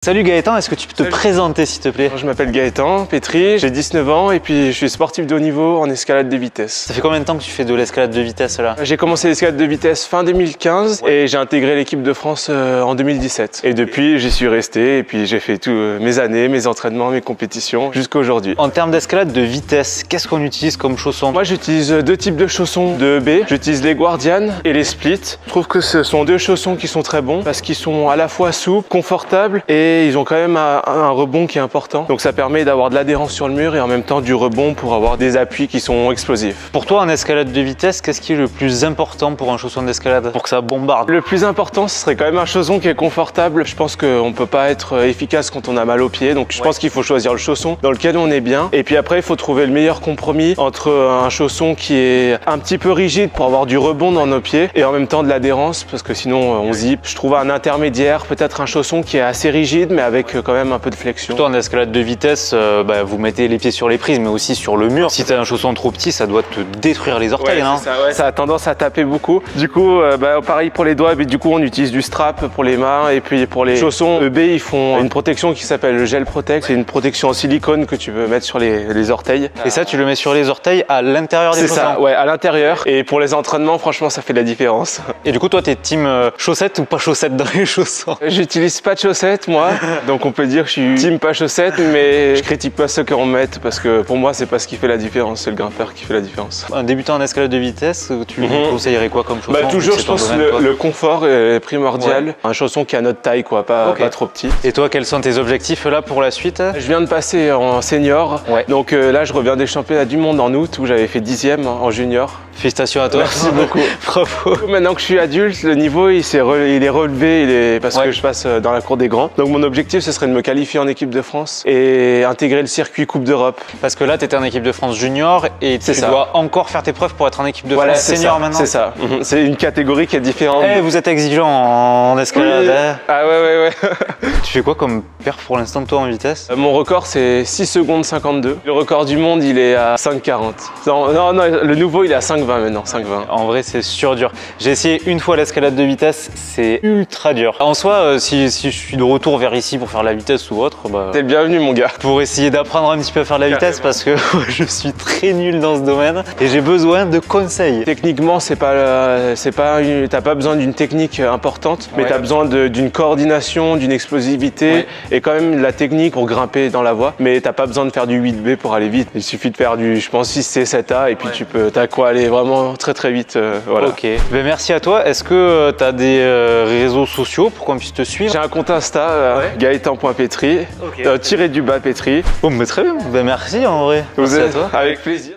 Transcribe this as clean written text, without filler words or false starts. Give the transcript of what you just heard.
Salut Gaëtan, est-ce que tu peux te présenter s'il te plaît? Je m'appelle Gaëtan Pétry, j'ai 19 ans et puis je suis sportif de haut niveau en escalade de vitesse. Ça fait combien de temps que tu fais de l'escalade de vitesse là? J'ai commencé l'escalade de vitesse fin 2015 et j'ai intégré l'équipe de France en 2017. Et depuis j'y suis resté et puis j'ai fait tous mes années, mes entraînements, mes compétitions jusqu'à aujourd'hui. En termes d'escalade de vitesse, qu'est-ce qu'on utilise comme chaussons? Moi j'utilise deux types de chaussons de B. J'utilise les Guardian et les Split. Je trouve que ce sont deux chaussons qui sont très bons parce qu'ils sont à la fois souples, confortables et ils ont quand même un rebond qui est important. Donc ça permet d'avoir de l'adhérence sur le mur et en même temps du rebond pour avoir des appuis qui sont explosifs. Pour toi en escalade de vitesse, qu'est-ce qui est le plus important pour un chausson d'escalade pour que ça bombarde? Le plus important ce serait quand même un chausson qui est confortable. Je pense qu'on ne peut pas être efficace quand on a mal aux pieds. Donc je pense qu'il faut choisir le chausson dans lequel on est bien. Et puis après il faut trouver le meilleur compromis entre un chausson qui est un petit peu rigide pour avoir du rebond dans nos pieds et en même temps de l'adhérence parce que sinon on zip. Je trouve un intermédiaire, peut-être un chausson qui est assez rigide mais avec quand même un peu de flexion. Toi en escalade de vitesse, vous mettez les pieds sur les prises mais aussi sur le mur. Si tu as un chausson trop petit, ça doit te détruire les orteils, non? Ça a tendance à taper beaucoup. Du coup, pareil pour les doigts, mais du coup on utilise du strap pour les mains et puis pour les chaussons EB, ils font une protection qui s'appelle le Gel Protect. C'est une protection en silicone que tu peux mettre sur les orteils. Et ça, tu le mets sur les orteils à l'intérieur des chaussons? C'est ça, ouais, à l'intérieur. Et pour les entraînements, franchement, ça fait la différence. Et du coup, toi, t'es team chaussettes ou pas chaussettes dans les chaussons? J'utilise pas de chaussettes, moi. Donc on peut dire que je suis team pas chaussettes, mais je critique pas ceux qui en mettent parce que pour moi, c'est pas ce qui fait la différence, c'est le grimpeur qui fait la différence. Un débutant en escalade de vitesse, tu lui conseillerais quoi comme chausson? Toujours, je pense le confort est primordial. Ouais. Un chausson qui a notre taille, quoi, pas trop petit. Et toi, quels sont tes objectifs là pour la suite? Je viens de passer en senior. Ouais. Donc là, je reviens des championnats du monde en août où j'avais fait 10e en junior. Félicitations à toi. Merci beaucoup. Bravo. Maintenant que je suis adulte, le niveau il est relevé, parce que je passe dans la cour des grands. Donc mon objectif ce serait de me qualifier en équipe de France et intégrer le circuit Coupe d'Europe. Parce que là tu étais en équipe de France junior et tu dois encore faire tes preuves pour être en équipe de France senior maintenant. C'est ça. C'est une catégorie qui est différente. Vous êtes exigeant en escalade. Oui. Ah ouais. Tu fais quoi comme perf pour l'instant toi en vitesse? Mon record c'est 6 secondes 52. Le record du monde il est à 5,40. Non, le nouveau il est à 5,20 maintenant, 5,20. En vrai c'est dur. J'ai essayé une fois l'escalade de vitesse, c'est ultra dur. En soi, si je suis de retour vers ici pour faire la vitesse ou autre, t'es le bienvenu mon gars. Pour essayer d'apprendre un petit peu à faire la vitesse parce que je suis très nul dans ce domaine et j'ai besoin de conseils. Techniquement, t'as pas besoin d'une technique importante, mais t'as besoin d'une coordination, d'une explosivité et quand même de la technique pour grimper dans la voie. Mais t'as pas besoin de faire du 8B pour aller vite. Il suffit de faire du, je pense, 6C, 7A et puis t'as quoi aller vraiment très vite. Voilà. Ok. Merci à toi. Est-ce que tu as des réseaux sociaux pour qu'on puisse te suivre? J'ai un compte Insta, Gaëtan.Pétry, tiré du bas Pétry. Bon, mais très bien. Merci en vrai. Merci à toi. Avec plaisir.